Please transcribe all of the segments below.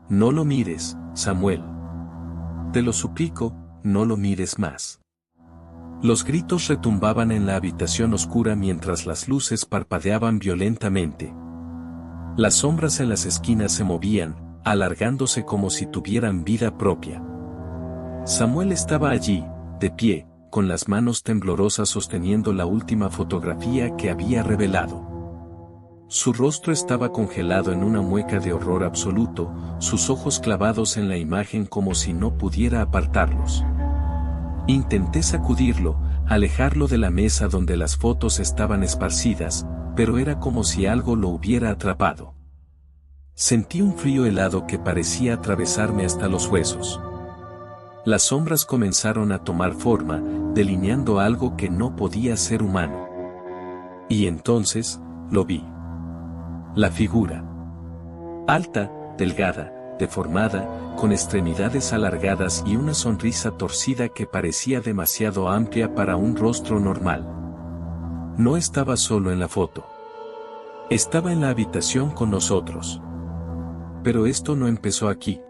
No lo mires, Samuel. Te lo suplico, no lo mires más. Los gritos retumbaban en la habitación oscura mientras las luces parpadeaban violentamente. Las sombras en las esquinas se movían, alargándose como si tuvieran vida propia. Samuel estaba allí, de pie, con las manos temblorosas sosteniendo la última fotografía que había revelado. Su rostro estaba congelado en una mueca de horror absoluto, sus ojos clavados en la imagen como si no pudiera apartarlos. Intenté sacudirlo, alejarlo de la mesa donde las fotos estaban esparcidas, pero era como si algo lo hubiera atrapado. Sentí un frío helado que parecía atravesarme hasta los huesos. Las sombras comenzaron a tomar forma, delineando algo que no podía ser humano. Y entonces, lo vi. La figura. Alta, delgada, deformada, con extremidades alargadas y una sonrisa torcida que parecía demasiado amplia para un rostro normal. No estaba solo en la foto. Estaba en la habitación con nosotros. Pero esto no empezó aquí.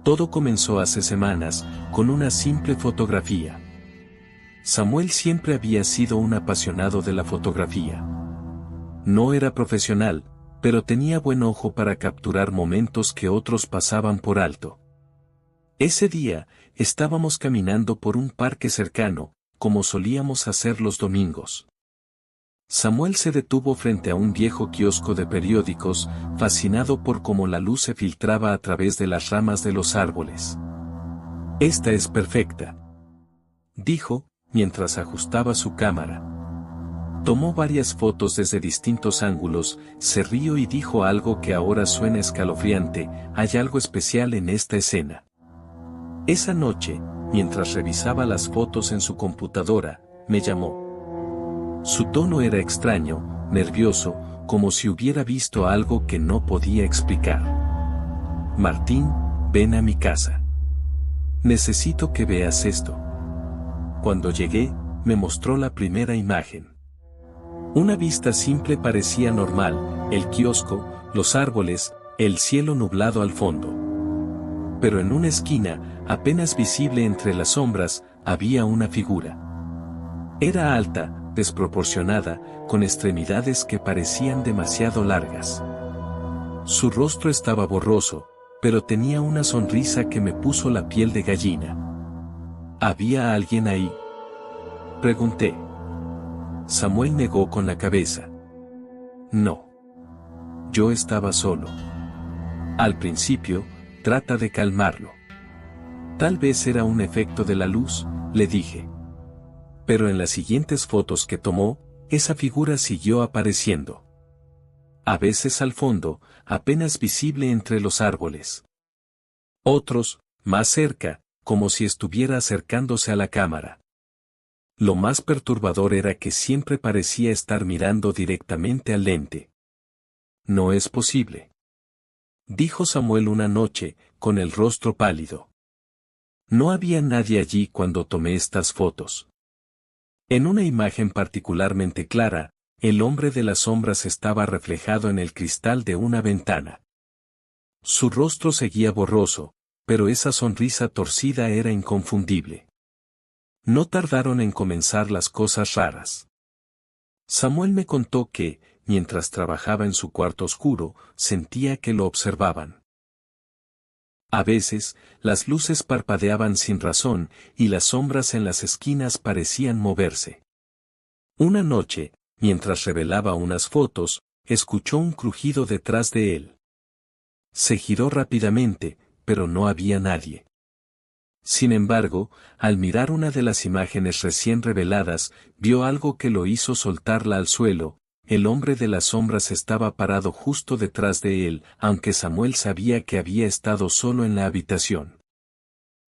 Todo comenzó hace semanas, con una simple fotografía. Samuel siempre había sido un apasionado de la fotografía. No era profesional, pero tenía buen ojo para capturar momentos que otros pasaban por alto. Ese día, estábamos caminando por un parque cercano, como solíamos hacer los domingos. Samuel se detuvo frente a un viejo kiosco de periódicos, fascinado por cómo la luz se filtraba a través de las ramas de los árboles. «Esta es perfecta», dijo, mientras ajustaba su cámara. Tomó varias fotos desde distintos ángulos, se rió y dijo algo que ahora suena escalofriante: «Hay algo especial en esta escena». Esa noche, mientras revisaba las fotos en su computadora, me llamó. Su tono era extraño, nervioso, como si hubiera visto algo que no podía explicar. «Martín, ven a mi casa. Necesito que veas esto». Cuando llegué, me mostró la primera imagen. Una vista simple parecía normal: el kiosco, los árboles, el cielo nublado al fondo. Pero en una esquina, apenas visible entre las sombras, había una figura. Era alta, desproporcionada, con extremidades que parecían demasiado largas. Su rostro estaba borroso, pero tenía una sonrisa que me puso la piel de gallina. ¿Había alguien ahí?, pregunté. Samuel negó con la cabeza. No. Yo estaba solo. Al principio, trata de calmarlo. Tal vez era un efecto de la luz, le dije. Pero en las siguientes fotos que tomó, esa figura siguió apareciendo. A veces al fondo, apenas visible entre los árboles. Otros, más cerca, como si estuviera acercándose a la cámara. Lo más perturbador era que siempre parecía estar mirando directamente al lente. «No es posible», dijo Samuel una noche, con el rostro pálido. No había nadie allí cuando tomé estas fotos. En una imagen particularmente clara, el hombre de las sombras estaba reflejado en el cristal de una ventana. Su rostro seguía borroso, pero esa sonrisa torcida era inconfundible. No tardaron en comenzar las cosas raras. Samuel me contó que, mientras trabajaba en su cuarto oscuro, sentía que lo observaban. A veces, las luces parpadeaban sin razón, y las sombras en las esquinas parecían moverse. Una noche, mientras revelaba unas fotos, escuchó un crujido detrás de él. Se giró rápidamente, pero no había nadie. Sin embargo, al mirar una de las imágenes recién reveladas, vio algo que lo hizo soltarla al suelo. El hombre de las sombras estaba parado justo detrás de él, aunque Samuel sabía que había estado solo en la habitación.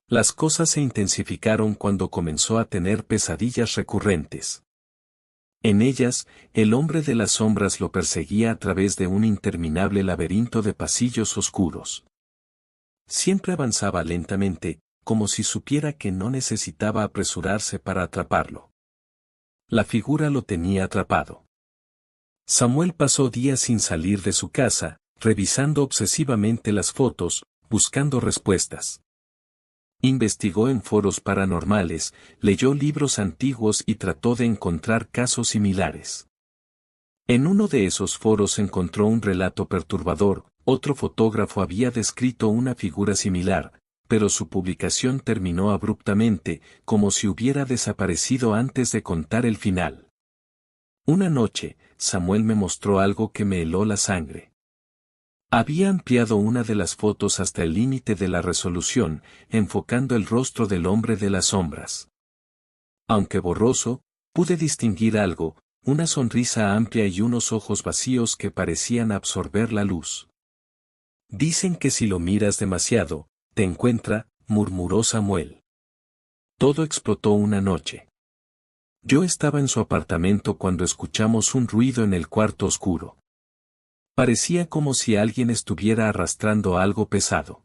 Las cosas se intensificaron cuando comenzó a tener pesadillas recurrentes. En ellas, el hombre de las sombras lo perseguía a través de un interminable laberinto de pasillos oscuros. Siempre avanzaba lentamente, como si supiera que no necesitaba apresurarse para atraparlo. La figura lo tenía atrapado. Samuel pasó días sin salir de su casa, revisando obsesivamente las fotos, buscando respuestas. Investigó en foros paranormales, leyó libros antiguos y trató de encontrar casos similares. En uno de esos foros encontró un relato perturbador. Otro fotógrafo había descrito una figura similar, pero su publicación terminó abruptamente, como si hubiera desaparecido antes de contar el final. Una noche, Samuel me mostró algo que me heló la sangre. Había ampliado una de las fotos hasta el límite de la resolución, enfocando el rostro del hombre de las sombras. Aunque borroso, pude distinguir algo, una sonrisa amplia y unos ojos vacíos que parecían absorber la luz. Dicen que si lo miras demasiado, te encuentra, murmuró Samuel. Todo explotó una noche. Yo estaba en su apartamento cuando escuchamos un ruido en el cuarto oscuro. Parecía como si alguien estuviera arrastrando algo pesado.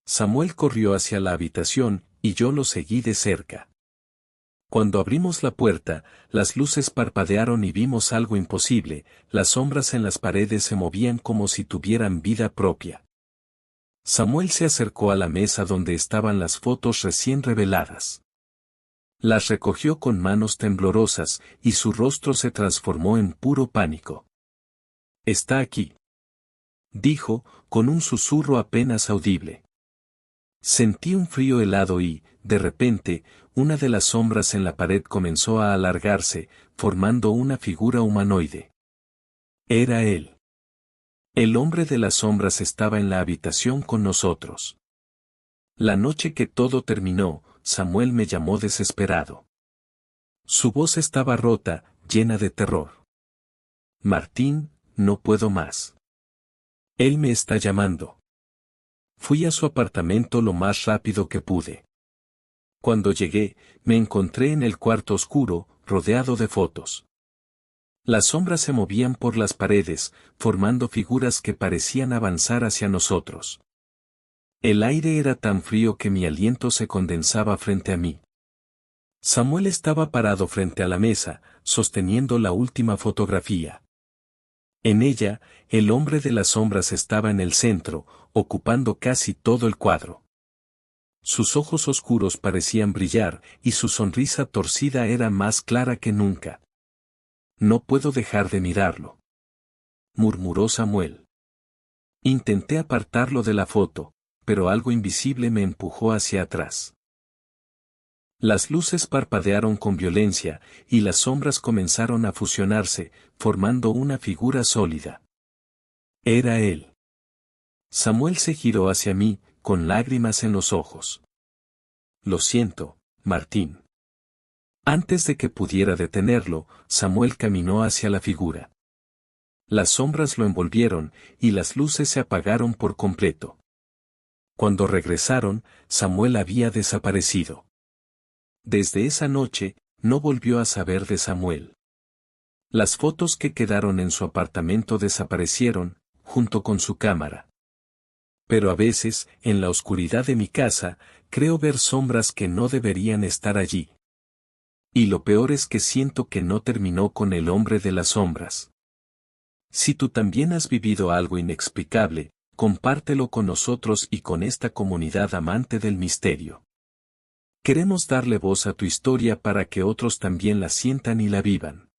Samuel corrió hacia la habitación, y yo lo seguí de cerca. Cuando abrimos la puerta, las luces parpadearon y vimos algo imposible, las sombras en las paredes se movían como si tuvieran vida propia. Samuel se acercó a la mesa donde estaban las fotos recién reveladas. Las recogió con manos temblorosas, y su rostro se transformó en puro pánico. «Está aquí», dijo, con un susurro apenas audible. Sentí un frío helado y, de repente, una de las sombras en la pared comenzó a alargarse, formando una figura humanoide. Era él. El hombre de las sombras estaba en la habitación con nosotros. La noche que todo terminó, Samuel me llamó desesperado. Su voz estaba rota, llena de terror. «Martín, no puedo más. Él me está llamando». Fui a su apartamento lo más rápido que pude. Cuando llegué, me encontré en el cuarto oscuro, rodeado de fotos. Las sombras se movían por las paredes, formando figuras que parecían avanzar hacia nosotros. El aire era tan frío que mi aliento se condensaba frente a mí. Samuel estaba parado frente a la mesa, sosteniendo la última fotografía. En ella, el hombre de las sombras estaba en el centro, ocupando casi todo el cuadro. Sus ojos oscuros parecían brillar, y su sonrisa torcida era más clara que nunca. «No puedo dejar de mirarlo», murmuró Samuel. Intenté apartarlo de la foto, pero algo invisible me empujó hacia atrás. Las luces parpadearon con violencia, y las sombras comenzaron a fusionarse, formando una figura sólida. Era él. Samuel se giró hacia mí, con lágrimas en los ojos. «Lo siento, Martín». Antes de que pudiera detenerlo, Samuel caminó hacia la figura. Las sombras lo envolvieron, y las luces se apagaron por completo. Cuando regresaron, Samuel había desaparecido. Desde esa noche, no volvió a saber de Samuel. Las fotos que quedaron en su apartamento desaparecieron, junto con su cámara. Pero a veces, en la oscuridad de mi casa, creo ver sombras que no deberían estar allí. Y lo peor es que siento que no terminó con el hombre de las sombras. Si tú también has vivido algo inexplicable, compártelo con nosotros y con esta comunidad amante del misterio. Queremos darle voz a tu historia para que otros también la sientan y la vivan.